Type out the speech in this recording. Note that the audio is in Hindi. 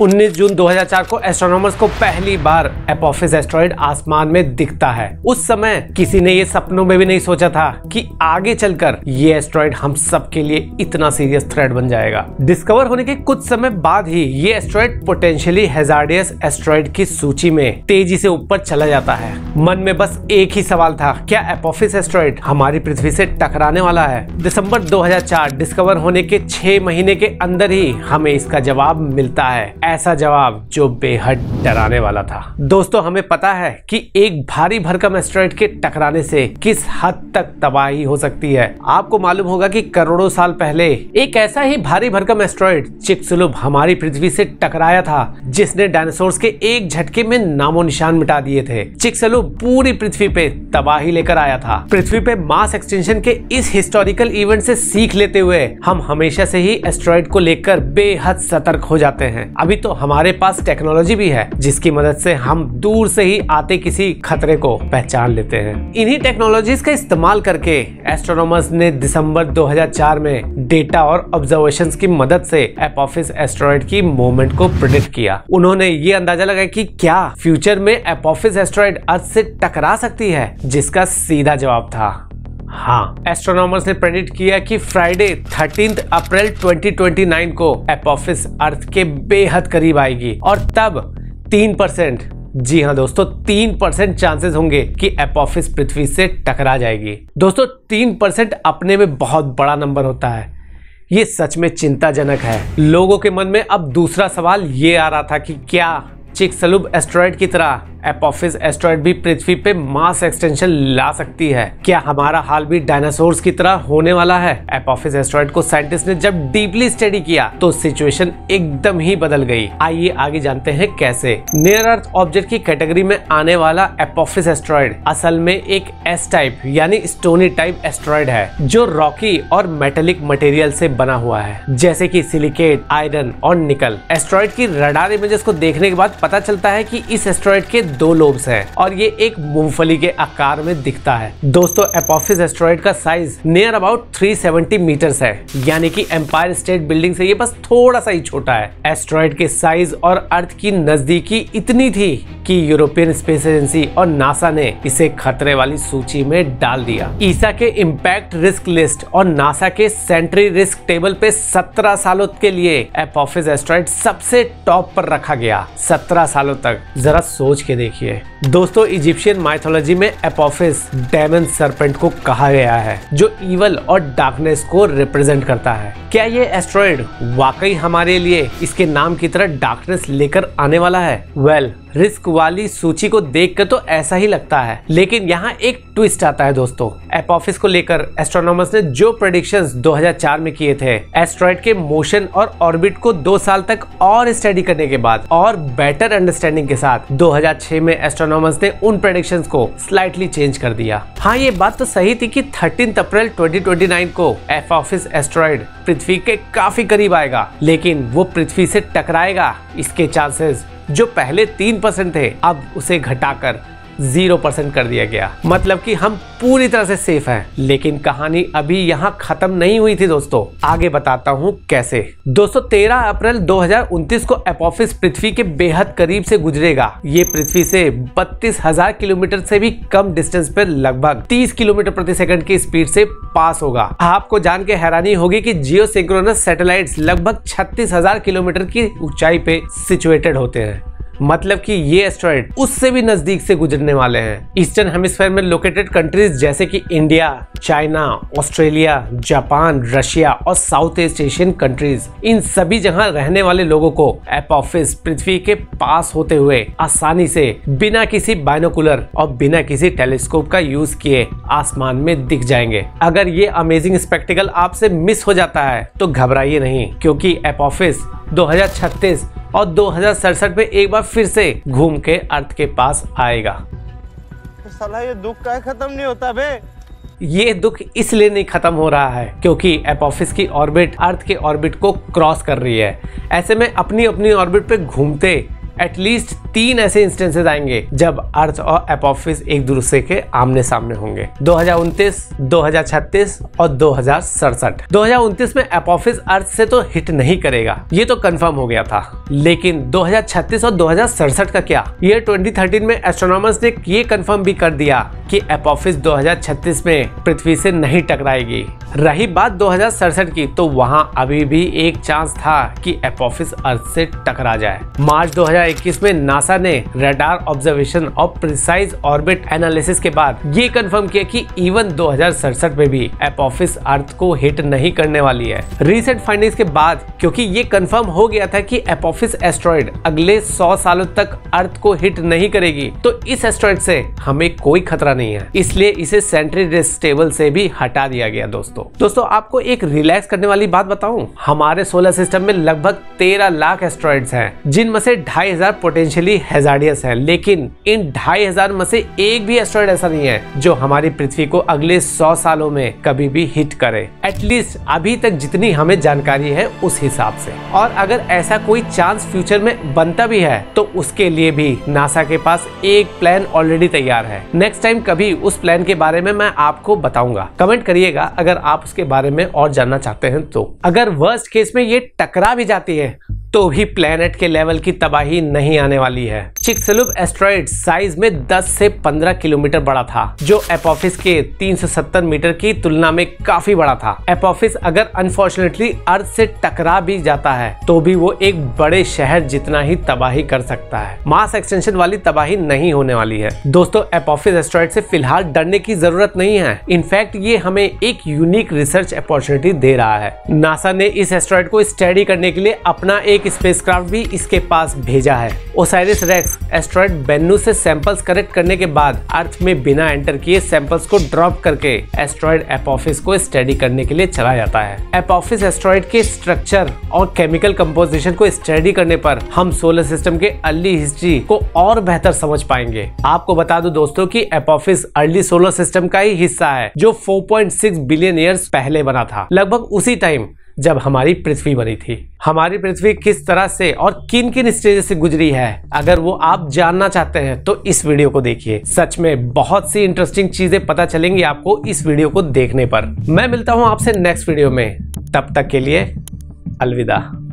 19 जून 2004 को एस्ट्रोनॉमर्स को पहली बार एपोफिस एस्ट्रॉइड आसमान में दिखता है। उस समय किसी ने ये सपनों में भी नहीं सोचा था कि आगे चलकर ये एस्ट्रॉइड हम सबके लिए इतना सीरियस थ्रेट बन जाएगा। डिस्कवर होने के कुछ समय बाद ही ये एस्ट्रॉइड पोटेंशियली हैजार्डियस एस्ट्रॉइड की सूची में तेजी से ऊपर चला जाता है। मन में बस एक ही सवाल था, क्या एपोफिस एस्ट्रॉइड हमारी पृथ्वी से टकराने वाला है? दिसंबर 2004 डिस्कवर होने के 6 महीने के अंदर ही हमें इसका जवाब मिलता है, ऐसा जवाब जो बेहद डराने वाला था। दोस्तों, हमें पता है कि एक भारी भरकम एस्ट्रॉइड के टकराने से किस हद तक तबाही हो सकती है। आपको मालूम होगा कि करोड़ों साल पहले एक ऐसा ही भारी भरकम एस्ट्रॉइड चिकसलूब हमारी पृथ्वी से टकराया था, जिसने डायनासोर्स के एक झटके में नामो निशान मिटा दिए थे। चिकसलूब पूरी पृथ्वी पे तबाही लेकर आया था। पृथ्वी पे मास एक्सटेंशन के इस हिस्टोरिकल इवेंट से सीख लेते हुए हम हमेशा से ही एस्ट्रॉइड को लेकर बेहद सतर्क हो जाते हैं। अभी तो हमारे पास टेक्नोलॉजी भी है जिसकी मदद से हम दूर से ही आते किसी खतरे को पहचान लेते हैं। इन्हीं टेक्नोलॉजीज का इस्तेमाल करके एस्ट्रोनॉमर्स ने दिसंबर 2004 में डेटा और ऑब्जर्वेशंस की मदद से एपोफिस एस्ट्रॉइड की मूवमेंट को प्रेडिक्ट किया। उन्होंने ये अंदाजा लगाया कि क्या फ्यूचर में एपोफिस एस्ट्रॉइड अर्थ से टकरा सकती है, जिसका सीधा जवाब था हाँ। एस्ट्रोनॉमर्स ने प्रेडिक्ट किया कि फ्राइडे 13 अप्रैल 2029 को एपोफिस अर्थ के बेहद करीब आएगी और तब 3%, जी हाँ दोस्तों, 3% चांसेस होंगे कि एपोफिस पृथ्वी से टकरा जाएगी। दोस्तों, 3% अपने में बहुत बड़ा नंबर होता है। ये सच में चिंताजनक है। लोगों के मन में अब दूसरा सवाल ये आ रहा था कि क्या चिकसलूब एस्ट्रॉइड की तरह एपोफिस एस्ट्रॉइड भी पृथ्वी पे मास एक्सटेंशन ला सकती है? क्या हमारा हाल भी डायनासोर्स की तरह होने वाला है? एपोफिस एस्ट्रॉइड को साइंटिस्ट ने जब डीपली स्टडी किया तो सिचुएशन एकदम ही बदल गई। आइए आगे जानते हैं कैसे। नियर अर्थ ऑब्जेक्ट की कैटेगरी में आने वाला एपोफिस एस्ट्रॉइड असल में एक एस टाइप यानी स्टोनी टाइप एस्ट्रॉइड है, जो रॉकी और मेटेलिक मटेरियल से बना हुआ है, जैसे कि सिलिकेट, आयरन और निकल। एस्ट्रॉइड की रडार इमेजेस को देखने के बाद पता चलता है कि इस एस्ट्रॉइड के 2 लोब्स हैं और ये एक मूंगफली के आकार में दिखता है। दोस्तों, एपोफिस एस्ट्रॉइड का साइज नियर अबाउट 370 मीटर्स है, यानी कि एम्पायर स्टेट बिल्डिंग से ये बस थोड़ा सा ही छोटा है। एस्ट्रॉइड के साइज और अर्थ की नजदीकी इतनी थी कि यूरोपियन स्पेस एजेंसी और नासा ने इसे खतरे वाली सूची में डाल दिया। ईसा के इम्पैक्ट रिस्क लिस्ट और नासा के सेंट्री रिस्क टेबल पे 17 सालों के लिए एपोफिस एस्ट्रॉइड सबसे टॉप पर रखा गया। 17 सालों तक, जरा सोच के देखिए। दोस्तों, इजिप्शियन माइथोलॉजी में एपोफिस डेमन सरपेंट को कहा गया है, जो इवल और डार्कनेस को रिप्रेजेंट करता है। क्या ये एस्ट्रॉइड वाकई हमारे लिए इसके नाम की तरह डार्कनेस लेकर आने वाला है? वेल, रिस्क वाली सूची को देखकर तो ऐसा ही लगता है, लेकिन यहाँ एक ट्विस्ट आता है दोस्तों। एपोफिस को लेकर एस्ट्रोनॉमर्स ने जो प्रेडिक्शंस 2004 में किए थे, एस्ट्रॉइड के मोशन और ऑर्बिट को 2 साल तक और स्टडी करने के बाद और बेटर अंडरस्टैंडिंग के साथ 2006 में एस्ट्रोनॉमर्स ने उन प्रेडिक्शंस को स्लाइटली चेंज कर दिया। हाँ, ये बात तो सही थी कि 13 अप्रैल 2029 को एपोफिस एस्ट्रॉइड पृथ्वी के काफी करीब आएगा, लेकिन वो पृथ्वी से टकराएगा, इसके चांसेस जो पहले 3% थे अब उसे घटाकर 0% कर दिया गया। मतलब कि हम पूरी तरह से सेफ हैं। लेकिन कहानी अभी यहाँ खत्म नहीं हुई थी दोस्तों, आगे बताता हूँ कैसे। दोस्तों, 13 अप्रैल 2029 को एपोफिस पृथ्वी के बेहद करीब से गुजरेगा। ये पृथ्वी से 32,000 किलोमीटर से भी कम डिस्टेंस पर लगभग 30 किलोमीटर प्रति सेकंड की स्पीड से पास होगा। आपको जान के हैरानी होगी कि जियो सिंक्रोनस सैटेलाइट्स लगभग 36,000 किलोमीटर की ऊंचाई पे सिचुएटेड होते हैं। मतलब कि ये एस्ट्रॉइड उससे भी नजदीक से गुजरने वाले हैं। ईस्टर्न हेमिस्फीयर में लोकेटेड कंट्रीज जैसे कि India, China, Australia, Japan, Russia और साउथ ईस्ट एशियन कंट्रीज, इन सभी जगह रहने वाले लोगों को एपोफिस पृथ्वी के पास होते हुए आसानी से बिना किसी बाइनोकुलर और बिना किसी टेलीस्कोप का यूज किए आसमान में दिख जाएंगे। अगर ये अमेजिंग स्पेक्टिकल आपसे मिस हो जाता है तो घबराइए नहीं, क्योंकि एपोफिस 2036 और 2067 में एक बार फिर से घूम के अर्थ के पास आएगा। तो साला ये दुख का खत्म नहीं होता बे? ये दुख इसलिए नहीं खत्म हो रहा है क्योंकि एपोफिस की ऑर्बिट अर्थ के ऑर्बिट को क्रॉस कर रही है। ऐसे में अपनी अपनी ऑर्बिट पे घूमते एटलीस्ट 3 ऐसे इंस्टेंसेस आएंगे जब अर्थ और एपोफिस एक दूसरे के आमने सामने होंगे। 2029, 2036 और 2067। 2029 में एपोफिस अर्थ से तो हिट नहीं करेगा, ये तो कंफर्म हो गया था। लेकिन 2036 और 2067 का क्या? ईयर 2013 में एस्ट्रोनॉमर्स ने ये कंफर्म भी कर दिया कि एपोफिस 2036 में पृथ्वी से नहीं टकराएगी। रही बात 2067 की, तो वहां अभी भी एक चांस था कि एपोफिस अर्थ से टकरा जाए। मार्च 2021 में नासा ने रडार ऑब्जर्वेशन और प्रिसाइज ऑर्बिट एनालिसिस के बाद ये कंफर्म किया कि इवन 2067 में भी एपोफिस अर्थ को हिट नहीं करने वाली है। रिसेंट फाइंडिंग्स के बाद क्योंकि ये कंफर्म हो गया था कि एपोफिस एस्ट्रॉइड अगले 100 सालों तक अर्थ को हिट नहीं करेगी, तो इस एस्ट्रॉइड से हमें कोई खतरा नहीं है, इसलिए इसे सेंट्रीड्रेस टेबल से भी हटा दिया गया। दोस्तों आपको एक रिलैक्स करने वाली बात बताऊं, हमारे सोलर सिस्टम में लगभग 13 लाख एस्ट्रॉइड्स हैं, जिनमें से 2500 पोटेंशियली हैजार्डियस हैं। लेकिन इन 2500 में से एक भी एस्ट्रॉइड ऐसा नहीं है जो हमारी पृथ्वी को अगले 100 सालों में कभी भी हिट करे, एटलीस्ट अभी तक जितनी हमें जानकारी है उस हिसाब से। और अगर ऐसा कोई चांस फ्यूचर में बनता भी है तो उसके लिए भी नासा के पास एक प्लान ऑलरेडी तैयार है। नेक्स्ट टाइम कभी उस प्लान के बारे में मैं आपको बताऊंगा। कमेंट करिएगा अगर आप उसके बारे में और जानना चाहते हैं तो। अगर वर्स्ट केस में ये टकरा भी जाती है तो भी प्लेनेट के लेवल की तबाही नहीं आने वाली है। चिकसलूब एस्ट्रॉइड साइज में 10 से 15 किलोमीटर बड़ा था, जो एपोफिस के 370 मीटर की तुलना में काफी बड़ा था। एपोफिस अगर अनफॉर्चुनेटली अर्थ से टकरा भी जाता है तो भी वो एक बड़े शहर जितना ही तबाही कर सकता है। मास एक्सटेंशन वाली तबाही नहीं होने वाली है। दोस्तों एपोफिस एस्ट्रॉइड से फिलहाल डरने की जरूरत नहीं है। इनफैक्ट ये हमें एक यूनिक रिसर्च अपॉर्चुनिटी दे रहा है। नासा ने इस एस्ट्रॉइड को स्टडी करने के लिए अपना एक स्पेसक्राफ्ट भी इसके पास भेजा है। ओसाइरिस रेक्स एस्ट्रॉइड बेन्नु से सैंपल्स कलेक्ट करने के बाद अर्थ में बिना एंटर किए सैंपल्स को ड्रॉप करके एस्ट्रॉइड एपोफिस को स्टडी करने के लिए चला जाता है। एपोफिस एस्ट्रॉइड के स्ट्रक्चर और केमिकल कंपोजिशन को स्टडी करने पर हम सोलर सिस्टम के अर्ली हिस्ट्री को और बेहतर समझ पाएंगे। आपको बता दूं दोस्तों कि एपोफिस अर्ली सोलर सिस्टम का ही हिस्सा है, जो 4.6 बिलियन ईयर्स पहले बना था, लगभग उसी टाइम जब हमारी पृथ्वी बनी थी। हमारी पृथ्वी किस तरह से और किन किन स्टेज से गुजरी है, अगर वो आप जानना चाहते हैं तो इस वीडियो को देखिए। सच में बहुत सी इंटरेस्टिंग चीजें पता चलेंगी आपको इस वीडियो को देखने पर। मैं मिलता हूं आपसे नेक्स्ट वीडियो में, तब तक के लिए अलविदा।